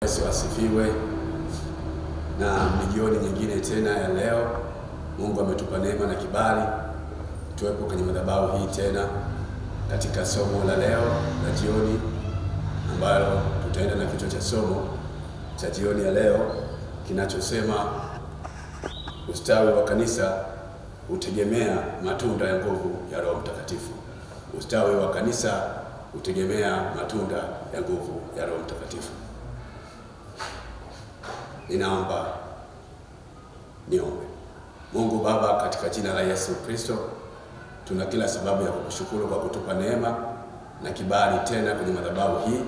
Yesu asifiwe. Na jioni nyingine tena ya leo, Mungu ametupa neema na kibali tuwepo kwenye madhabahu hii tena katika somo la leo la jioni, ambalo tutaenda na kichwa cha somo cha jioni ya leo kinachosema ustawi wa kanisa utegemea matunda ya nguvu ya Roho Mtakatifu. Ustawi wa kanisa utegemea matunda ya nguvu ya Roho Mtakatifu. Ninaomba niombe. Mungu Baba, katika jina la Yesu Kristo, tuna kila sababu ya kukushukuru kwa kutupa neema na kibali tena kwenye madhabahu hii.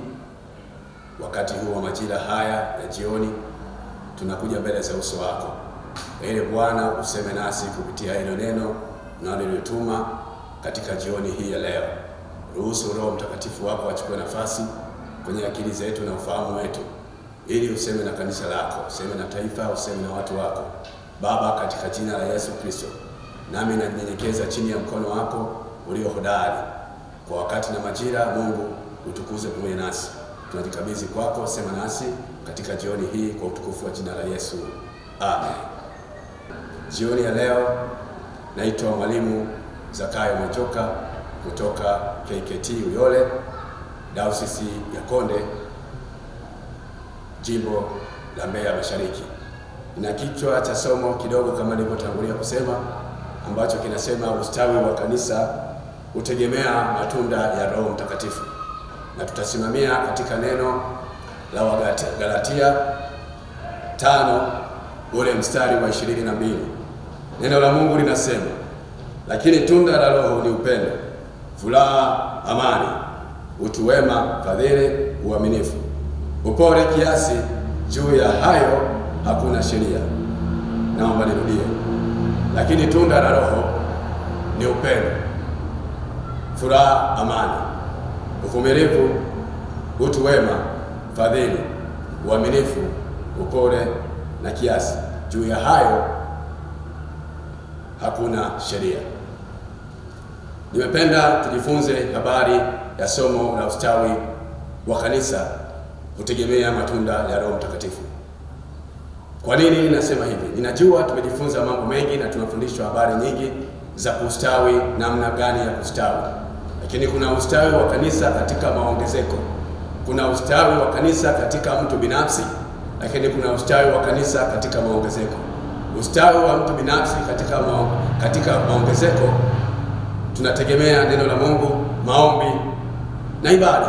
Wakati huu wa majira haya ya jioni, tunakuja mbele za uso wako. Ili Bwana useme nasi kupitia hilo neno unalolituma katika jioni hii ya leo. Ruhusu Roho Mtakatifu wako achukue nafasi kwenye akili zetu na ufahamu wetu, ili useme na kanisa lako, useme na taifa, useme na watu wako. Baba, katika jina la Yesu Kristo, nami nanyenyekeza chini ya mkono wako ulio hodari. Kwa wakati na majira, Mungu utukuze pamoja nasi. Tunajikabidhi kwako, sema nasi katika jioni hii kwa utukufu wa jina la Yesu. Amen. Jioni ya leo naitwa Mwalimu Zakayo Machoka kutoka KKT Uyole, Dayosisi ya Konde, Jimbo la Mbeya Mashariki. Na kichwa cha somo kidogo kama nilivyotangulia kusema, ambacho kinasema ustawi wa kanisa utegemea matunda ya Roho Mtakatifu. Na tutasimamia katika neno la Wagalatia 5 ule mstari wa 22. Neno la Mungu linasema, lakini tunda la Roho ni upendo, furaha, amani, utu wema, fadhili, uaminifu, upole, kiasi. Juu ya hayo hakuna sheria. Naomba nirudie. Lakini tunda la Roho ni upendo, furaha, amani, uvumilivu, utu wema, fadhili, uaminifu, upole na kiasi. Juu ya hayo hakuna sheria. Nimependa tujifunze habari ya somo la ustawi wa kanisa kutegemea matunda ya Roho Mtakatifu. Kwa nini nasema hivi? Ninajua tumejifunza mambo mengi na tunafundishwa habari nyingi za kustawi, namna gani ya kustawi. Lakini kuna ustawi wa kanisa katika maongezeko. Kuna ustawi wa kanisa katika mtu binafsi, lakini kuna ustawi wa kanisa katika maongezeko. Ustawi wa mtu binafsi katika maongezeko tunategemea neno la Mungu, maombi na ibada.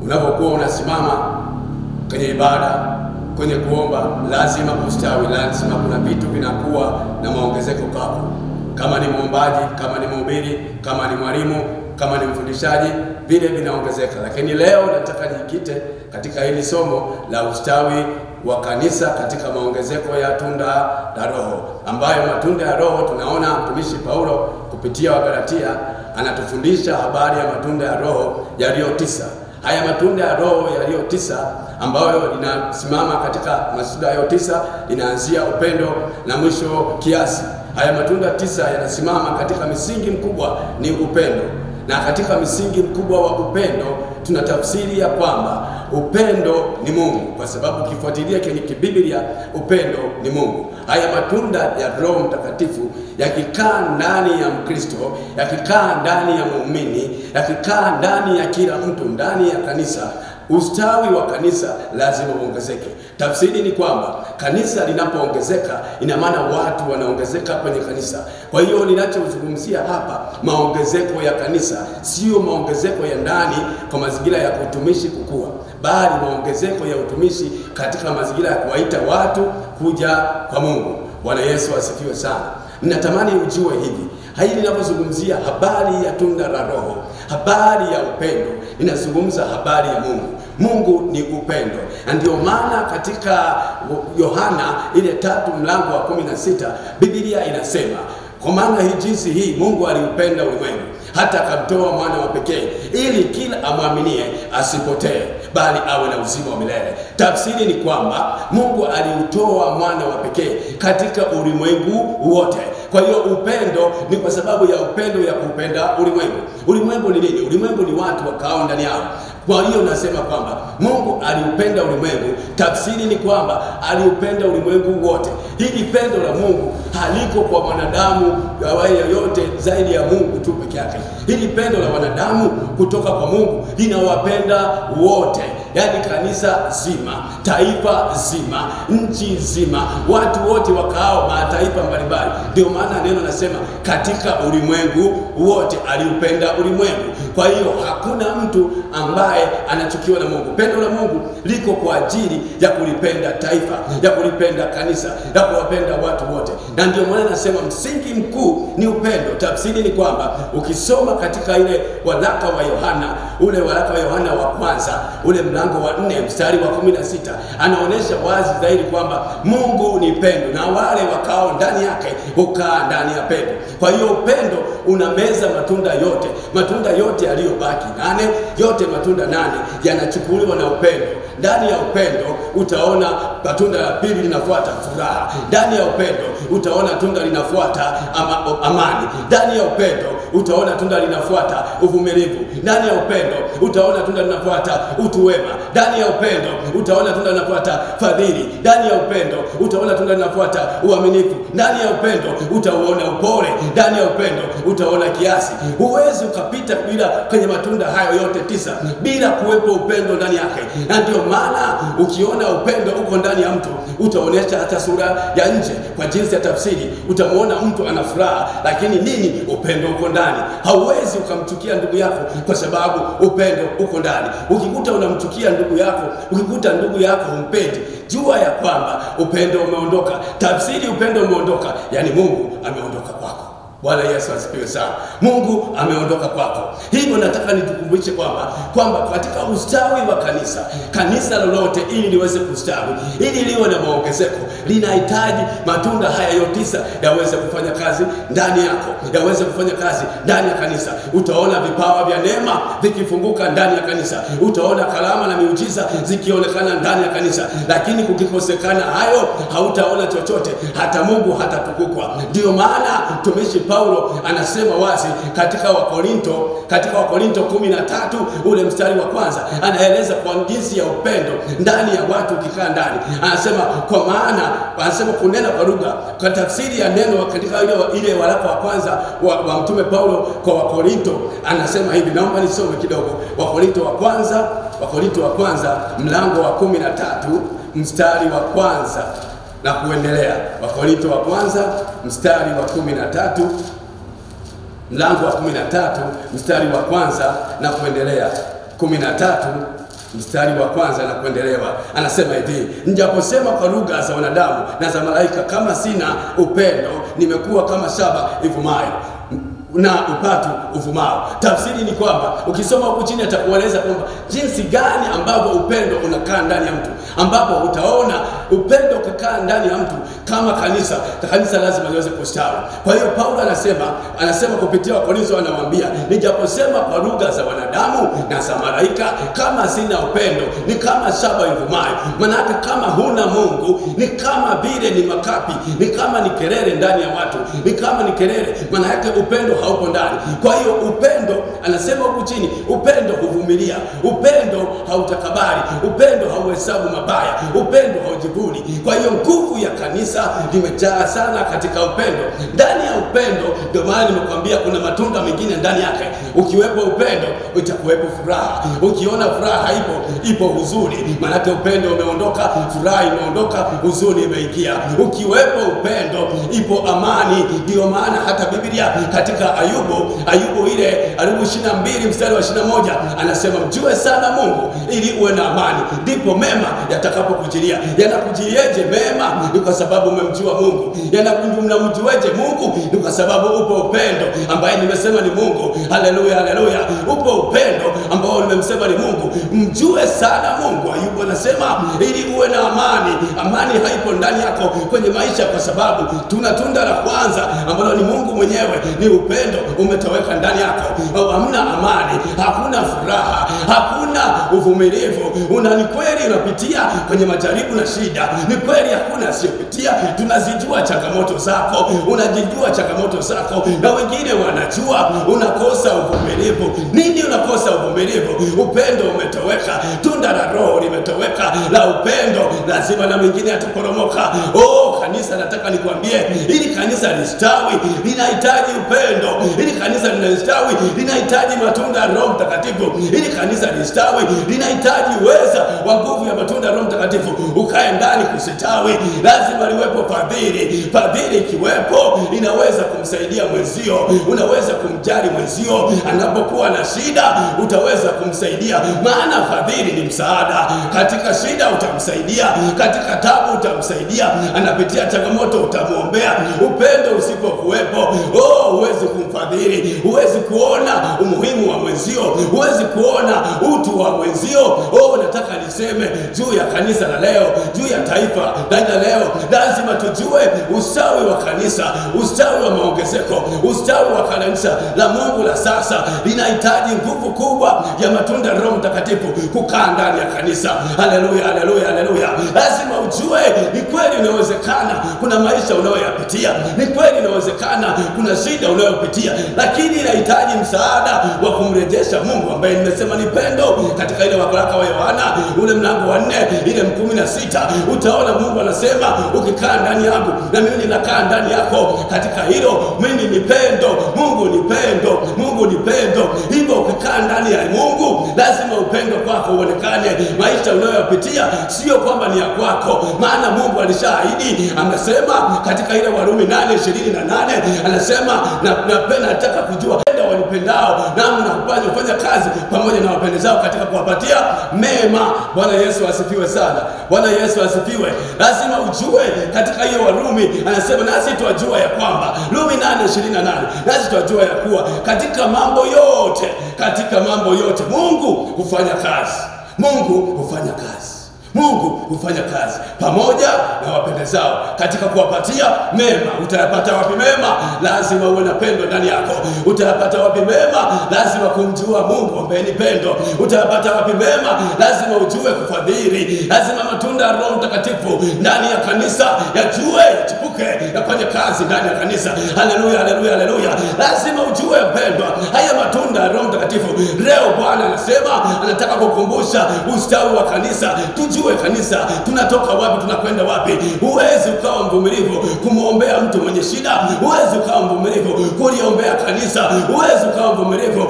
Unapokuwa unasimama kwenye ibada, kwenye kuomba, lazima kustawi, lazima kuna vitu vinakuwa na maongezeko kwako. Kama ni muombaji, kama ni mhubiri, kama ni mwalimu, kama ni mfundishaji, vile vinaongezeka. Lakini leo nataka nijikite katika hili somo la ustawi wa kanisa katika maongezeko ya tunda la Roho, ambayo matunda ya Roho tunaona mtumishi Paulo kupitia Wagalatia anatufundisha habari ya matunda ya Roho yaliyo 9. Haya matunda ya Roho yaliyo 9 ambayo linasimama katika matunda hayo 9, linaanzia upendo na mwisho kiasi. Haya matunda 9 yanasimama katika misingi mkubwa ni upendo. Na katika misingi mkubwa wa upendo tunatafsiri ya kwamba upendo ni Mungu, kwa sababu ukifuatilia kwenye Biblia upendo ni Mungu. Haya matunda ya Roho Mtakatifu yakikaa ndani ya Mkristo, yakikaa ndani ya muumini, yakikaa ndani ya kila mtu ndani ya kanisa, ustawi wa kanisa lazima uongezeke. Tafsiri ni kwamba kanisa linapoongezeka, ina maana watu wanaongezeka kwenye kanisa. Kwa hiyo ninachozungumzia hapa, maongezeko ya kanisa, sio maongezeko ya ndani kwa mazingira ya utumishi kukua, bali maongezeko ya utumishi katika mazingira ya kuwaita watu kuja kwa Mungu. Bwana Yesu asifiwe sana. Ninatamani ujue hivi, hili ninapozungumzia habari ya tunda la Roho, habari ya upendo, ninazungumza habari ya Mungu. Mungu ni upendo. Na ndio maana katika Yohana ile 3 mlango wa 16 Biblia inasema, kwa maana hii jinsi hii Mungu aliupenda ulimwengu hata akamtoa mwana wa pekee, ili kila amwaminie asipotee bali awe na uzima wa milele. Tafsiri ni kwamba Mungu aliutoa mwana wa pekee katika ulimwengu wote. Kwa hiyo upendo ni kwa sababu ya upendo ya kupenda ulimwengu. Ulimwengu ni nini? Ulimwengu ni watu wakao ndani yao. Kwa hiyo nasema kwamba Mungu aliupenda ulimwengu, tafsiri ni kwamba aliupenda ulimwengu wote. Hili pendo la Mungu haliko kwa mwanadamu yoyote zaidi ya Mungu tu peke yake. Hili pendo la wanadamu kutoka kwa Mungu linawapenda wote, yaani kanisa zima, taifa zima, nchi zima, watu wote wakao mataifa mbalimbali. Ndio maana neno nasema katika ulimwengu wote aliupenda ulimwengu. Kwa hiyo hakuna mtu ambaye anachukiwa na Mungu. Pendo la Mungu liko kwa ajili ya kulipenda taifa, ya kulipenda kanisa, ya kuwapenda watu wote. Na ndio maana nasema msingi mkuu ni upendo. Tafsiri ni kwamba ukisoma katika ile waraka wa Yohana, ule waraka wa Yohana wa kwanza, ule mlango wa 4 mstari wa 16, anaonesha wazi zaidi kwamba Mungu ni pendo na wale wakao ndani yake hukaa ndani ya pendo. Kwa hiyo upendo unameza matunda yote yaliyobaki 8, yote matunda 8 yanachukuliwa na upendo. Ndani ya upendo utaona tunda la pili linafuata furaha. Ndani ya upendo utaona tunda linafuata amani. Ndani ya upendo utaona tunda linafuata uvumilivu. Ndani ya upendo utaona tunda linafuata utu wema. Ndani ya upendo utaona tunda linafuata fadhili. Ndani ya upendo utaona tunda linafuata uaminifu. Ndani ya upendo utaona upole. Ndani ya upendo utaona kiasi. Huwezi ukapita bila kwenye matunda hayo yote 9 bila kuwepo upendo ndani yake. Na ndio maana ukiona upendo uko ndani ya mtu, utaonesha hata sura ya nje. Kwa jinsi ya tafsiri utamuona mtu ana furaha, lakini nini? Upendo uko ndani. Hauwezi ukamchukia ndugu yako kwa sababu upendo uko ndani. Ukikuta unamchukia ndugu yako, ukikuta ndugu yako humpendi, jua ya kwamba upendo umeondoka. Tafsiri upendo umeondoka, yani Mungu ameondoka kwako. Bwana Yesu asifiwe sana. Mungu ameondoka kwako. Hivyo nataka nitukumbushe kwamba katika ustawi wa kanisa lolote ili liweze kustawi, ili liwe na maongezeko, linahitaji matunda haya yote 9 yaweze kufanya kazi ndani yako, yaweze kufanya kazi ndani ya kanisa. Utaona vipawa vya neema vikifunguka ndani ya kanisa. Utaona karama na miujiza zikionekana ndani ya kanisa. Lakini kukikosekana hayo, hautaona chochote, hata Mungu hatatukuzwa. Ndio maana mtumishi Paulo anasema wazi katika Wakorinto 13 ule mstari wa kwanza, anaeleza kwa jinsi ya upendo ndani ya watu ukikaa ndani. Anasema kwa maana, anasema kunena kwa lugha. Kwa tafsiri ya neno katika ile waraka wa kwanza wa mtume Paulo kwa Wakorinto, anasema hivi, naomba nisome kidogo. Wakorinto wa kwanza mlango wa 13 mstari wa kwanza na kuendelea. Wakorinto wa kwanza mstari wa 13, mlango wa 13 mstari wa kwanza na kuendelea. 13 mstari wa kwanza na kuendelewa. Anasema hivi, njaposema kwa lugha za wanadamu na za malaika, kama sina upendo, nimekuwa kama shaba ivumayo na upatu uvumao. Tafsiri ni kwamba ukisoma huku chini atakueleza kwamba jinsi gani ambavyo upendo unakaa ndani ya mtu, ambapo utaona upendo ukikaa ndani ya mtu kama kanisa lazima liweze kustawi. Kwa hiyo Paulo anasema kupitia Wakorintho, anawaambia nijaposema kwa lugha za wanadamu na za malaika, kama sina upendo ni kama shaba ivumayo. Maana kama huna Mungu ni kama vile ni makapi, ni kama ni kelele ndani ya watu, ni kama ni kelele. Maana yake upendo haupo ndani. Kwa hiyo upendo, anasema huku chini, upendo huvumilia, upendo hautakabari, upendo hauhesabu mabaya, upendo haujivuni. Kwa hiyo nguvu ya kanisa limejaa sana katika upendo. Ndani ya upendo ndio maana nimekwambia kuna matunda mengine ndani yake. Ukiwepo upendo utakuwepo furaha. Ukiona furaha ipo huzuni, maana upendo umeondoka, furaha imeondoka, huzuni imeingia. Ukiwepo upendo ipo amani. Ndio maana hata Biblia katika Ayubu 22 mstari wa 21 anasema mjue sana Mungu ili uwe na amani, ndipo mema yatakapokujilia. Yanakujilieje mema? Ni kwa sababu umemjua Mungu. Mnamjueje Mungu? Ni kwa sababu upo upendo ambaye nimesema ni Mungu. Haleluya, haleluya. Upo upendo ambao nimemsema ni Mungu. Mjue sana Mungu. Ayubu anasema ili uwe na amani. Amani haipo ndani yako kwenye maisha kwa sababu tuna tunda la kwanza ambalo ni Mungu mwenyewe, ni upendo umetoweka ndani yako. Hamna amani, hakuna furaha, hakuna uvumilivu. Ni kweli unapitia kwenye majaribu na shida, shida. Ni kweli hakuna asiyopitia. Tunazijua changamoto zako, unajijua changamoto zako, na wengine wanajua. Unakosa uvumilivu. Nini unakosa uvumilivu? Upendo umetoweka, tunda la Roho limetoweka la upendo, lazima na mwingine ataporomoka. Kanisa, nataka nikwambie, ili kanisa listawi linahitaji upendo. Ili kanisa listawi linahitaji matunda ya Roho Mtakatifu. Ili kanisa listawi linahitaji uweza wa nguvu ya matunda ya Roho Mtakatifu ukae ndani kustawi. Lazima liwepo fadhili. Fadhili ikiwepo inaweza kumsaidia mwenzio, unaweza kumjali mwenzio anapokuwa na shida, utaweza kumsaidia, maana fadhili ni msaada. Katika shida utamsaidia, katika tabu utamsaidia, anapitia changamoto utamuombea. Upendo usipokuwepo, huwezi kumfadhili, huwezi kuona umuhimu wa mwenzio, huwezi kuona utu wa mwenzio. Nataka niseme juu ya kanisa la leo, juu ya taifa la leo, lazima tujue ustawi wa kanisa, ustawi wa maongezeko, ustawi wa kanisa la Mungu la sasa linahitaji nguvu kubwa ya matunda ya Roho Mtakatifu kukaa ndani ya kanisa. Haleluya, haleluya, haleluya. Lazima ujue ni kweli inawezekana kuna maisha unayoyapitia, ni kweli inawezekana kuna shida unayopitia, lakini inahitaji msaada wa kumrejesha Mungu ambaye nimesema ni pendo. Katika ile waraka wa Yohana ule mlango wa 4 ile 16 utaona Mungu anasema, ukikaa ndani yangu na mimi ninakaa ndani yako, katika hilo mimi ni pendo, Mungu ni pendo, Mungu ni pendo. Hivyo ukikaa ndani ya Mungu lazima upendo kwako uonekane. Maisha unayopitia sio kwamba ni ya kwako, maana Mungu alishaahidi. Anasema katika ile Warumi 8:28 anasema, nataka kujua wanipendao nami nafanya kazi pamoja na wapendezao katika kuwapatia mema. Bwana Yesu asifiwe sana. Bwana Yesu asifiwe. Lazima ujue katika hiyo Warumi anasema, nasi twajua ya kwamba, Warumi 8:28, nasi twajua ya kuwa katika mambo yote Mungu hufanya kazi. Mungu hufanya kazi. Mungu hufanya kazi pamoja na wapendezao katika kuwapatia mema. Utayapata wapi mema? Lazima uwe na pendo ndani yako. Utayapata wapi mema? Lazima kumjua Mungu ambaye ni pendo. Utayapata wapi mema? Lazima ujue kufadhili. Lazima matunda ya Roho Mtakatifu ndani ya kanisa yajue, yachipuke, yafanye kazi ndani ya kanisa. Haleluya, haleluya, haleluya. Lazima ujue pendwa, haya matunda ya Roho Mtakatifu. Leo Bwana anasema anataka kukumbusha ustawi wa kanisa. Tujue kanisa tunatoka wapi, tunakwenda wapi. Huwezi ukawa mvumilivu kumuombea mtu mwenye shida, huwezi ukawa mvumilivu kuliombea kanisa, huwezi ukawa mvumilivu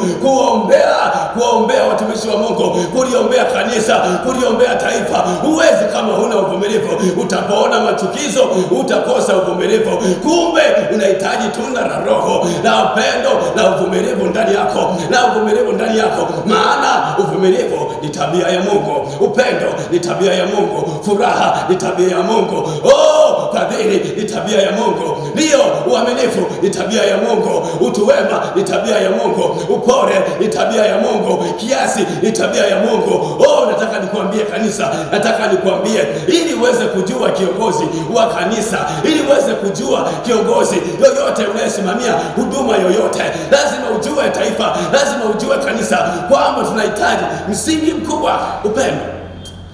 kuombea watumishi wa Mungu, kuliombea kanisa, kuliombea taifa. Huwezi kama huna uvumilivu. Utapoona machukizo utakosa uvumilivu. Kumbe unahitaji tunda la Roho la upendo na uvumilivu ndani yako, na uvumilivu ndani yako, maana uvumilivu ni tabia ya Mungu, upendo ni tabia ya Mungu, furaha ni tabia ya Mungu, fadhili ni tabia ya Mungu, ndio uaminifu ni tabia ya Mungu, utu wema ni tabia ya Mungu, upole ni tabia ya Mungu, kiasi ni tabia ya Mungu. Nataka nikwambie kanisa, nataka nikwambie, ili uweze kujua kiongozi wa kanisa, ili uweze kujua kiongozi yoyote unayesimamia huduma yoyote, lazima ujue taifa, lazima ujue kanisa kwamba tunahitaji msingi mkubwa, upendo.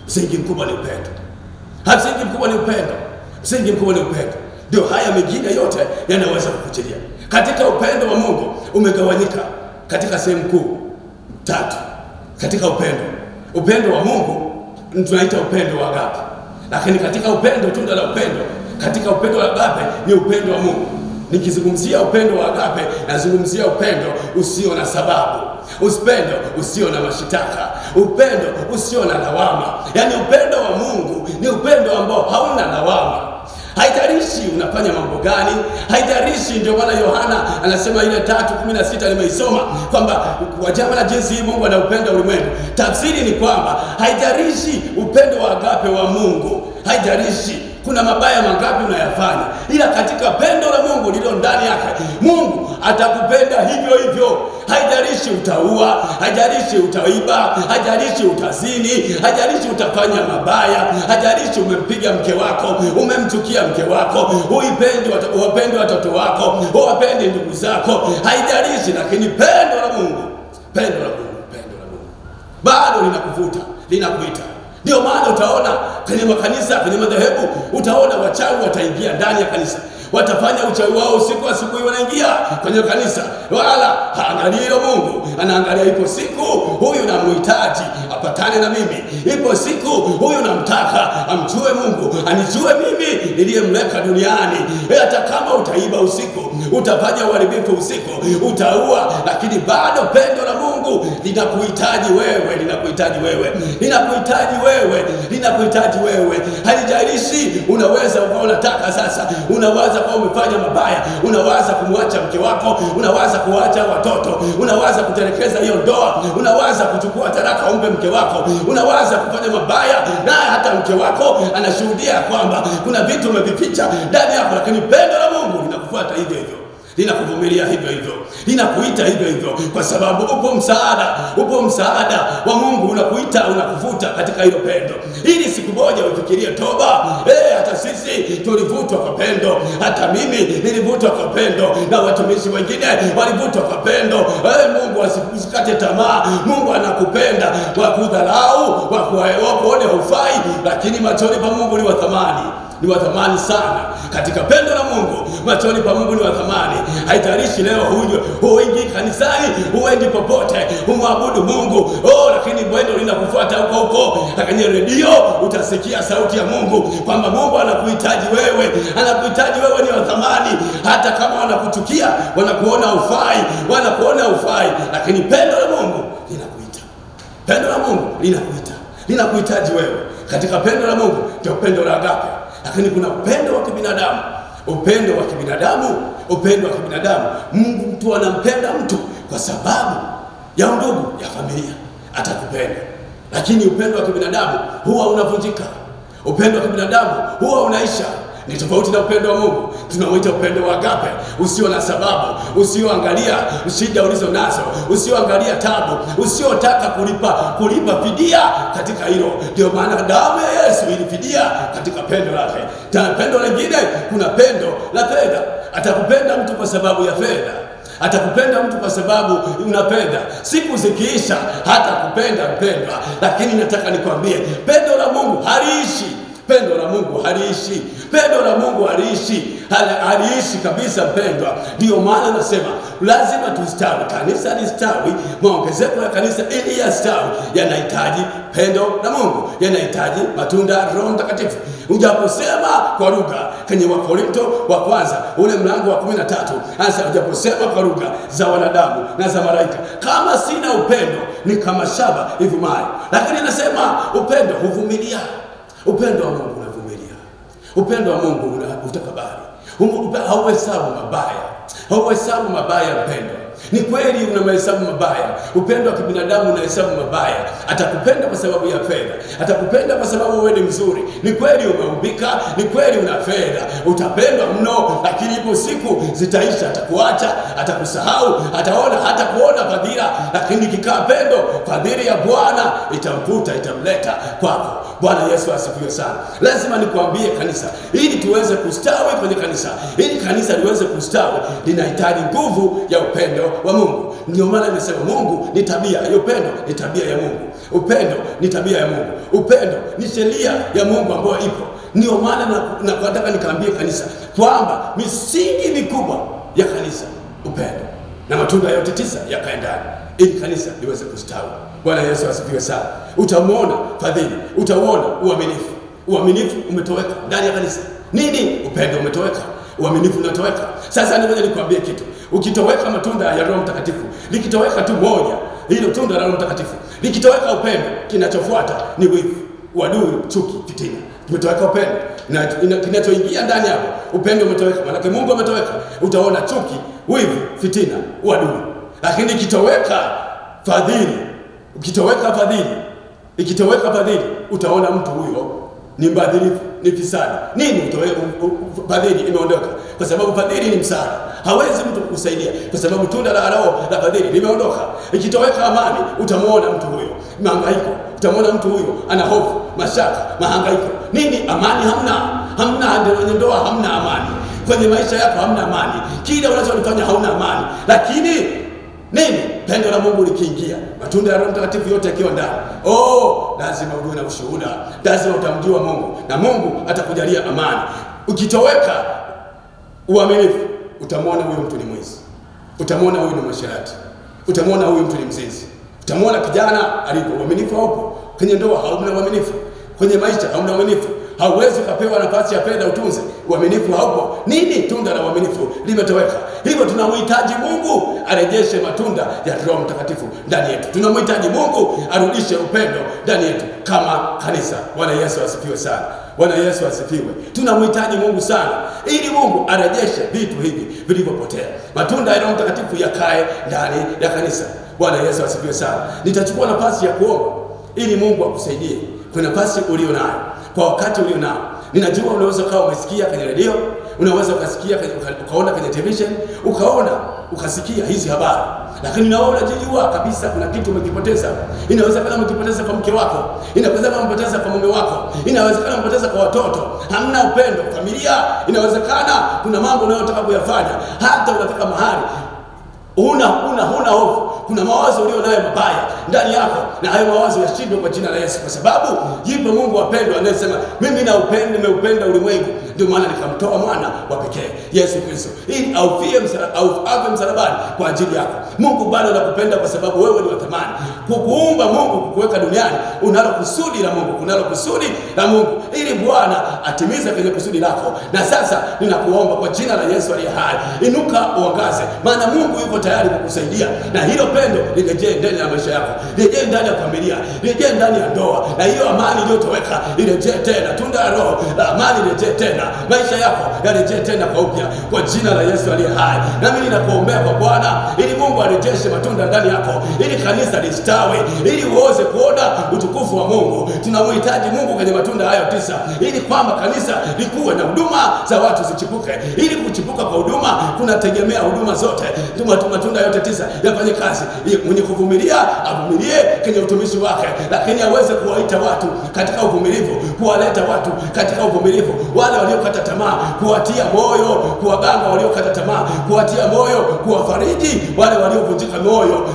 Msingi mkubwa ni upendo. Msingi mkubwa ni upendo. Msingi mkubwa ni upendo. Ndio haya mengine yote yanaweza kukuchilia. Katika upendo wa Mungu umegawanyika katika sehemu kuu 3. Katika upendo wa Mungu tunaita upendo wa agape. Lakini katika upendo, tunda la upendo, katika upendo wa agape ni upendo wa Mungu. Nikizungumzia upendo wa agape, nazungumzia upendo usio na sababu, upendo usio na mashitaka, upendo usio na lawama. Yaani upendo wa Mungu ni upendo ambao hauna lawama. Haijalishi unafanya mambo gani, haijalishi. Ndio maana Yohana anasema ile 3:16 nimeisoma kwamba wajama na jinsi Mungu anaupenda ulimwengu. Tafsiri ni kwamba haijalishi upendo wa agape wa Mungu, haijalishi kuna mabaya mangapi unayafanya, ila katika pendo la Mungu lilo ndani yake, Mungu atakupenda hivyo hivyo. Haijalishi utaua, haijalishi utaiba, haijalishi utazini, haijalishi utafanya mabaya, haijalishi umempiga mke wako, umemchukia mke wako, huwapendi watoto wako, huwapendi ndugu zako, haijalishi. Lakini pendo la Mungu bado linakuvuta, linakuita. Ndio maana utaona kwenye makanisa, kwenye madhehebu, utaona wachawi wataingia ndani ya kanisa. Watafanya uchawi wao usiku, asubuhi wanaingia kwenye kanisa. Wala haangalia hilo Mungu, anaangalia ipo siku huyu namhitaji apatane na mimi. Ipo siku huyu namtaka amjue Mungu, anijue mimi niliyemleka duniani. Hata kama utaiba usiku, utafanya uharibifu usiku, utaua, lakini bado pendo la Mungu linakuhitaji wewe, linakuhitaji wewe, linakuhitaji wewe, linakuhitaji wewe. Halijalishi unaweza unataka sasa, unawaza kwa umefanya mabaya, unawaza kumwacha mke wako, unawaza kuacha watoto, unawaza kutelekeza hiyo ndoa, unawaza kuchukua talaka umpe mke wako, unawaza kufanya mabaya, na hata mke wako anashuhudia kwamba kuna vitu umevificha ndani yako, lakini pendo la Mungu linakufuata hivyo hivyo, linakuvumilia hivyo hivyo, linakuita hivyo hivyo, kwa sababu upo msaada wa Mungu unakuita, unakuvuta katika hilo pendo, ili siku moja ufikirie toba. Hata sisi tulivutwa kwa pendo, hata mimi nilivutwa kwa pendo, na watumishi wengine walivutwa kwa pendo. Mungu asikate tamaa. Mungu anakupenda, wakudharau, wakuone haufai, lakini machoni pa Mungu ni wa thamani, ni wa thamani sana. Katika pendo la Mungu, machoni pa Mungu ni wa thamani. Haitarishi leo huingi kanisani, huendi popote, humwabudu Mungu, lakini bwendo linakufuata huko. Kwenye redio utasikia sauti ya Mungu kwamba Mungu anakuhitaji wewe, anakuhitaji wewe, ni wa thamani. Hata kama wanakuchukia, wanakuona ufai, lakini pendo la Mungu linakuita. Pendo la Mungu linakuhitaji wewe. Katika pendo la Mungu ndio pendo la agape. Lakini kuna upendo wa kibinadamu. Upendo wa kibinadamu, Mungu mtu anampenda mtu kwa sababu ya ndugu, ya familia, atakupenda. Lakini upendo wa kibinadamu huwa unavunjika. Upendo wa kibinadamu huwa unaisha. Ni tofauti na upendo wa Mungu. Tunauita upendo wa agape, usio na sababu, usioangalia shida ulizo nazo, usioangalia tabu, usiotaka kulipa fidia katika hilo. Ndio maana damu ya Yesu ilifidia katika pendo lake. Tena pendo lingine, kuna pendo la fedha. Atakupenda mtu kwa sababu ya fedha. Atakupenda mtu kwa sababu unapenda. Siku zikiisha hata kupenda mpendwa. Lakini nataka nikwambie, pendo la Mungu haliishi. Pendo la Mungu haliishi. Pendo la Mungu haliishi kabisa mpendwa. Ndio maana nasema lazima tustawi. Kanisa listawi, maongezeko ya kanisa ili yastawi yanahitaji pendo la Mungu, yanahitaji matunda ya Roho Mtakatifu. Ujaposema kwa lugha, kwenye Wakorinto wa kwanza ule mlango wa 13, hasa ujaposema kwa lugha za wanadamu na za malaika, kama sina upendo ni kama shaba ivumayo. Lakini nasema upendo huvumilia. Upendo wa Mungu unavumilia. Upendo wa Mungu utakabali. Hauhesabu mabaya mpendwa. Ni kweli una mahesabu mabaya. Upendo wa kibinadamu unahesabu mabaya. Atakupenda kwa sababu ya fedha. Atakupenda kwa sababu wewe ni mzuri. Ni kweli umeumbika, ni kweli una fedha. Utapendwa mno, lakini ipo siku zitaisha, atakuacha, atakusahau, hata kuona fadhila. Lakini kikaa pendo, fadhili ya Bwana itamvuta, itamleta kwako. Bwana Yesu asifiwe sana. Lazima nikwambie kanisa, ili tuweze kustawi kwenye kanisa, ili kanisa liweze kustawi, linahitaji nguvu ya upendo wa Mungu. Ndio maana nimesema Mungu ni tabia, upendo ni tabia ya Mungu. Upendo ni tabia ya Mungu. Upendo ni sheria ya Mungu ambayo ipo. Ndio maana nataka nikaambie kanisa kwamba misingi mikubwa ya kanisa upendo, na matunda yote 9 yakaendana ili kanisa liweze kustawi. Bwana Yesu asifiwe sana. Utamuona fadhili, utamuona uaminifu. Uaminifu umetoweka ndani ya kanisa. Nini? Upendo umetoweka, uaminifu unatoweka. Sasa ngoja nikwambie kitu. Ukitoweka matunda ya Roho Mtakatifu, likitoweka tu moja, hilo tunda la Roho Mtakatifu, likitoweka upendo, kinachofuata ni wivu, uadui, chuki, fitina. Kimetoweka upendo, na kinachoingia ndani hapo, upendo umetoweka. Maana Mungu ametoweka, utaona chuki, wivu, fitina, uadui. Lakini ikitoweka fadhili, ikitoweka fadhili, utaona mtu huyo ni mbadhirifu, ni fisadi. Nini? Fadhili imeondoka. Kwa sababu fadhili ni msaada. Hawezi mtu kukusaidia kwa sababu tunda la Roho la fadhili limeondoka. Ikitoweka amani, utamuona mtu huyo mahangaiko. Utamuona mtu huyo ana hofu, mashaka, mahangaiko. Nini? Amani hamna. Kwenye ndoa hamna amani. Kwenye maisha yako hamna amani. Kila unachofanya hauna amani. Lakini nini? Pendo la Mungu likiingia, matunda ya Roho Mtakatifu yote yakiwa ndani, lazima uwe na ushuhuda, lazima utamjua Mungu na Mungu atakujalia amani. Ukitoweka uaminifu, utamwona huyu mtu ni mwizi, utamwona huyu ni msherati, utamwona huyu mtu ni mzinzi, utamwona kijana alipo. Uaminifu haupo kwenye ndoa, hauna uaminifu kwenye maisha, hauna uaminifu. Hauwezi kupewa nafasi ya fedha utunze, uaminifu haupo. Nini? Tunda la uaminifu limetoweka. Hivyo tunamhitaji Mungu arejeshe matunda ya Roho Mtakatifu ndani yetu. Tunamhitaji Mungu arudishe upendo ndani yetu kama kanisa. Bwana Yesu asifiwe sana. Bwana Yesu asifiwe. Tunamhitaji Mungu sana ili Mungu arejeshe vitu hivi vilivyopotea. Matunda ya Roho Mtakatifu yakae ndani ya kanisa. Bwana Yesu asifiwe sana. Nitachukua nafasi ya kuomba ili Mungu akusaidie kwa nafasi ulionayo, kwa wakati ulionao. Ninajua unaweza kuwa umesikia kwenye radio, unaweza ukasikia ukaona kwenye television, ukasikia hizi habari, lakini na wewe unajijua kabisa kuna kitu umekipoteza. Inawezekana umekipoteza kwa mke wako, inawezekana umepoteza kwa mume wako, inawezekana umepoteza kwa watoto, hamna upendo familia. Inawezekana kuna mambo unayotaka kuyafanya, hata unafika mahali huna hofu, kuna mawazo ulionayo mabaya ndani yako, na hayo mawazo yashindwe kwa jina la Yesu, kwa sababu yupo Mungu wapendwa anayesema mimi nimeupenda ulimwengu, ndio maana nikamtoa mwana wa pekee Yesu Kristo ili afe msalabani kwa ajili yako. Mungu bado anakupenda kwa sababu wewe ni wa thamani. Kukuumba Mungu, kukuweka duniani, unalo kusudi la Mungu, kunalo kusudi la Mungu ili Bwana atimize kwenye kusudi lako. Na sasa ninakuomba kwa jina la Yesu aliye hai, inuka uangaze, maana Mungu yuko tayari kukusaidia, na hilo pendo lirejee ndani ya maisha yako, lirejee ndani ya familia, lirejee ndani ya ndoa, na hiyo amani iliyotoweka irejee tena. Tunda la Roho la amani lirejee tena, maisha yako yarejee tena kwa upya kwa jina la Yesu aliye hai. Nami ninakuombea kwa Bwana ili Mungu arejeshe matunda ndani yako, ili kanisa listawi, ili uweze kuona utukufu wa Mungu. Tunamhitaji Mungu kwenye matunda hayo 9 ili kwamba kanisa likuwe na huduma za watu zichipuke. Ili kuchipuka kwa huduma kunategemea huduma zote, matunda yote 9 yafanye kazi. Mwenye kuvumilia avumilie kwenye utumishi wake, lakini aweze kuwaita watu katika uvumilivu, kuwaleta watu katika uvumilivu. Wale waliokata tamaa kuwatia moyo, kuwaganga waliokata tamaa kuwatia moyo, kuwafariji wale waliovunjika moyo.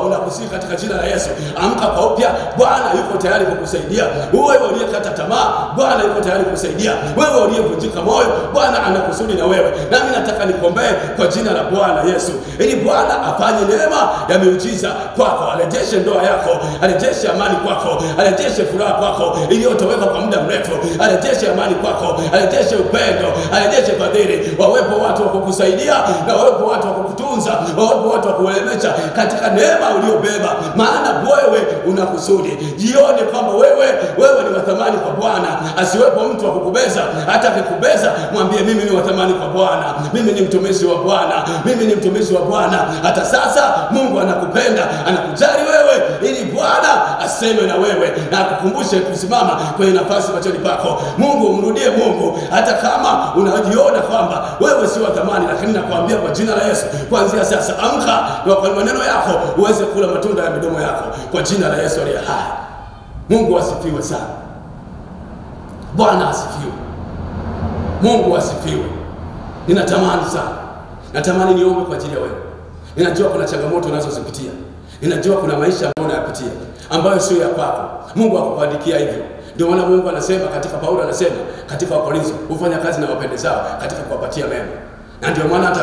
Unakusihi katika jina la Yesu, amka kwa upya. Bwana yuko tayari kukusaidia. Wewe uliyekata tamaa, Bwana yuko tayari kukusaidia. Wewe uliyevunjika moyo, Bwana anakusudi na wewe. Nami nataka nikuombee kwa jina la Bwana Yesu ili Bwana afanye neema ya miujiza kwako, arejeshe ndoa yako, arejeshe amani kwako, arejeshe furaha kwako iliyotoweka kwa muda mrefu, arejeshe amani kwako, arejeshe upendo, arejeshe fadhili. Wawepo watu wa kukusaidia na wawepo watu wa kukutunza, wawepo watu wa kuelemecha katika neema uliobeba, maana wewe unakusudi. Jione kwamba wewe ni wa thamani kwa Bwana. Asiwepo mtu wa kukubeza. Hata akikubeza mwambie mimi ni wa thamani kwa Bwana, mimi ni mtumishi wa Bwana, mimi ni mtumishi wa Bwana. Hata sasa Mungu anakupenda, anakujali wewe, ili Bwana aseme na wewe na akukumbushe kusimama kwenye nafasi machoni pako. Mungu, mrudie Mungu hata kama unajiona kwamba wewe si wa thamani, lakini nakwambia kwa jina la Yesu, kuanzia sasa amka na kwa maneno yako uweze kula matunda ya midomo yako kwa jina la Yesu aliye hai. Mungu asifiwe sana. Bwana asifiwe. Mungu asifiwe. Ninatamani sana, natamani niombe kwa ajili ya wewe. Ninajua kuna changamoto unazozipitia, ninajua kuna maisha ambayo unayapitia ambayo sio ya kwako. Mungu akuandikia hivyo. Ndio maana Mungu anasema katika, Paulo anasema katika Wakorintho, ufanya kazi na wapendezao katika kuwapatia mema. Na ndio maana hata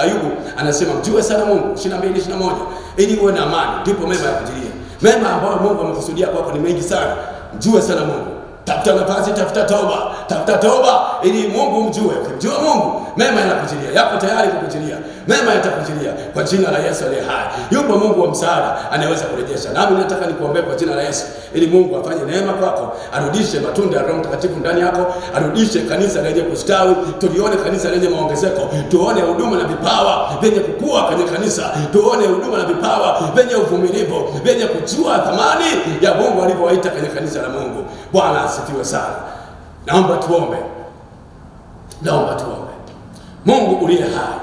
Ayubu anasema mjue sana Mungu 22:21 ili uwe na amani, ndipo mema yakujilia. Mema ambayo Mungu amekusudia kwako ni mengi sana. Mjue sana Mungu. Tafuta nafasi, tafuta toba ili Mungu mjue. Ukimjua Mungu, mema yanakujilia, yako tayari kukujilia, mema yatakujilia kwa jina la Yesu aliye hai. Yupo Mungu wa msaada anayeweza kurejesha. Nami nataka nikuombee kwa jina la Yesu ili Mungu afanye neema kwako, arudishe matunda ya Roho Mtakatifu ndani yako, arudishe kanisa lenye kustawi. Tulione kanisa lenye maongezeko, tuone huduma na vipawa vyenye kukua kwenye kanisa, tuone huduma na vipawa vyenye uvumilivu, vyenye kujua thamani ya Mungu alivyowaita kwenye kanisa la Mungu. Bwana asifiwe sana. Naomba tuombe. Mungu uliye hai,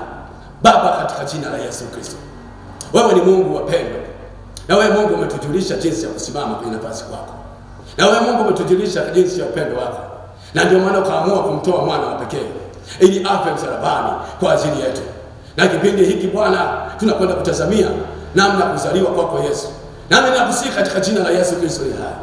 Baba, katika jina la Yesu Kristo, wewe ni Mungu wa pendo, na wewe Mungu umetujulisha jinsi ya kusimama kwenye nafasi kwako, na wewe Mungu umetujulisha jinsi ya upendo wako, na ndio maana ukaamua kumtoa mwana wa pekee ili afe msalabani kwa ajili yetu. Na kipindi hiki Bwana tunakwenda kutazamia namna kuzaliwa kwako Yesu. Nami ninakusihi katika jina la Yesu Kristo aliye hai.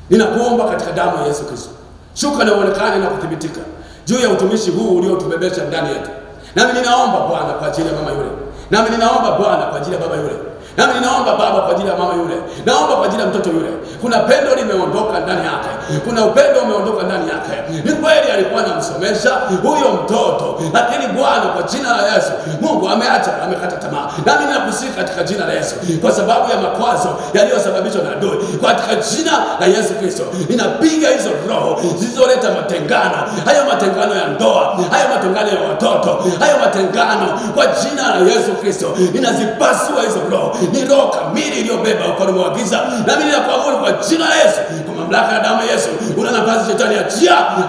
Ninakuomba katika damu ya Yesu Kristo. Shuka na uonekane na kuthibitika juu ya utumishi huu uliotubebesha ndani yetu. Nami ninaomba Bwana kwa ajili ya mama yule. Nami ninaomba Bwana kwa ajili ya baba yule. Nami ninaomba Baba kwa ajili ya mama yule. Naomba kwa ajili ya mtoto yule. Kuna pendo limeondoka ndani yake. Kuna upendo umeondoka ndani yake. Ni kweli alikuwa anamsomesha huyo mtoto, lakini Bwana kwa jina la Yesu, Mungu amekata tamaa. Nami ninakusihi katika jina la Yesu, kwa sababu ya makwazo yaliyosababishwa na adui, katika jina la Yesu Kristo, ninapiga hizo roho zilizoleta matengano, hayo matengano ya ndoa, hayo matengano ya watoto, hayo matengano kwa jina la Yesu Kristo, ninazipasua hizo roho. Ni roho kamili iliyobeba ufalme wa giza. Nami ninakuamuru kwa jina la Yesu, kwa mamlaka ya damu ya Yesu, una nafasi shetani,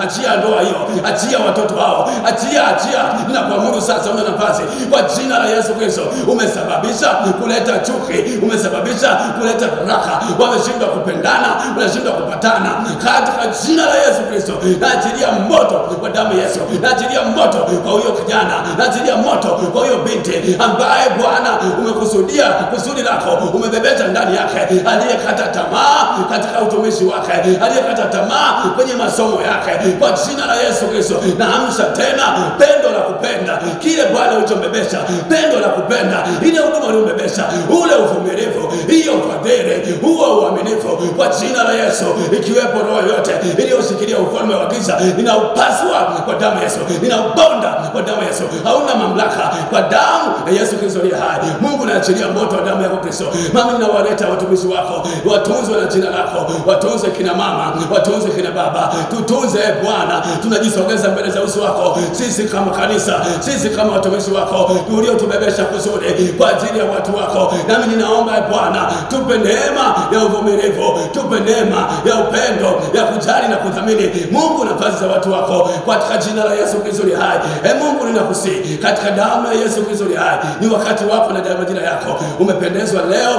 achia ndoa hiyo, achia watoto hao, achia. Ninakuamuru sasa, una nafasi kwa jina la Yesu Kristo. Umesababisha kuleta chuki, umesababisha kuleta faraka, wameshindwa kupendana, wanashindwa kupatana. Katika jina la Yesu Kristo, naachilia moto kwa damu ya Yesu, naachilia moto kwa huyo kijana, naachilia moto kwa huyo binti ambaye Bwana umekusudia kusudi lako umebebeta ndani yake, aliyekata tamaa katika utumishi wake, aliyekata tamaa kwenye masomo yake. Kwa jina la Yesu Kristo, naamsha tena pendo la kupenda kile Bwana ulichobebesha, pendo la kupenda ile huduma uliyobebesha, ule uvumilivu, hiyo fadhili, huo uaminifu. Kwa jina la Yesu, ikiwepo roho yote iliyoshikilia ufalme wa giza, ninaupasua kwa damu ya Yesu, ninaubonda kwa damu ya Yesu. Hauna mamlaka kwa damu ya Yesu Kristo aliye hai. Mungu, naachilia moto wa damu yako Kristo. Mama, ninawaleta watumishi wako, watunzwe na jina lako, watunze kina mama, watunze kina baba, tutunze Bwana. Tunajisogeza mbele za uso wako, sisi kama kanisa, sisi kama watumishi wako uliotubebesha kusudi kwa ajili ya watu wako. Nami ninaomba Bwana, tupe neema ya uvumilivu, tupe neema ya upendo, ya kujali na kudhamini Mungu nafasi za watu wako katika jina la Yesu Kristo aliye hai. Mungu, ninakusihi katika damu ya Yesu Kristo aliye hai, ni wakati wako na majina yako. Umependezwa leo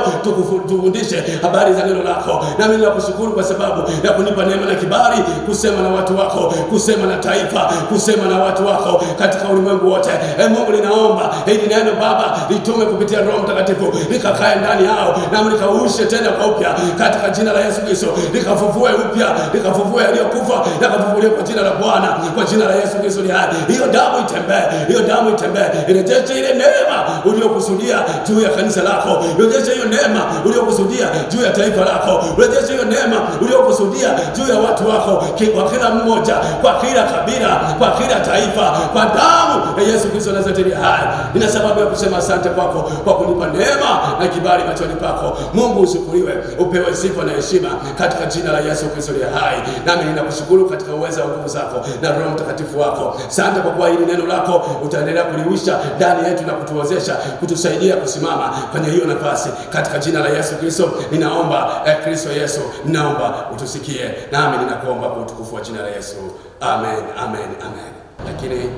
tufundishe habari za neno lako. Nami ninakushukuru kwa sababu ya kunipa neema na kibali kusema na watu wako, kusema na taifa, kusema na watu wako katika ulimwengu wote. Mungu, ninaomba hili neno Baba litume kupitia Roho Mtakatifu, likakae ndani yao, nami likaushe tena kwa upya katika jina la Yesu Kristo, likafufue upya, likafufue yaliyokufa, yakafufuliwe kwa jina la Bwana, kwa jina la Yesu Kristo ni hai. Hiyo damu itembee, hiyo damu itembee, irejeshe ile neema uliyokusudia juu ya kanisa lako, irejeshe hiyo neema uliyokusudia juu ya taifa lako, irejeshe hiyo neema uliyokusudia juu ya watu wako, kwa kila mmoja, kwa kila kabila, kwa kila taifa, kwa damu ya Yesu Kristo Nazareti hai. Nina sababu ya kusema asante kwako kwa kunipa neema na kibali machoni pako. Mungu ushukuriwe, upewe sifa na heshima katika jina la Yesu Kristo hai. Nami ninakushukuru katika uwezo wa nguvu zako na Roho Mtakatifu wako. Asante kwa kuwa hili neno lako utaendelea kuliwisha ndani yetu na kutuwezesha, kutusaidia kusimama kwenye hiyo nafasi katika jina la Yesu Kristo. Ninaomba Kristo Yesu, ninaomba utusikie, nami ninakuomba kwa utukufu wa jina la Yesu. Amen, amen, amen. Lakini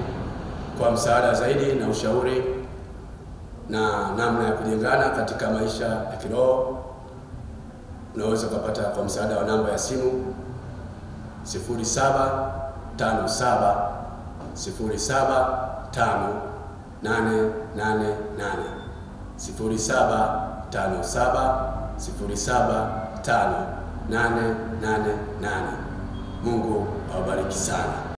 kwa msaada zaidi na ushauri na namna ya kujengana katika maisha ya kiroho, unaweza kupata kwa msaada wa namba ya simu 0757 075888 0757 075888. Mungu awabariki sana.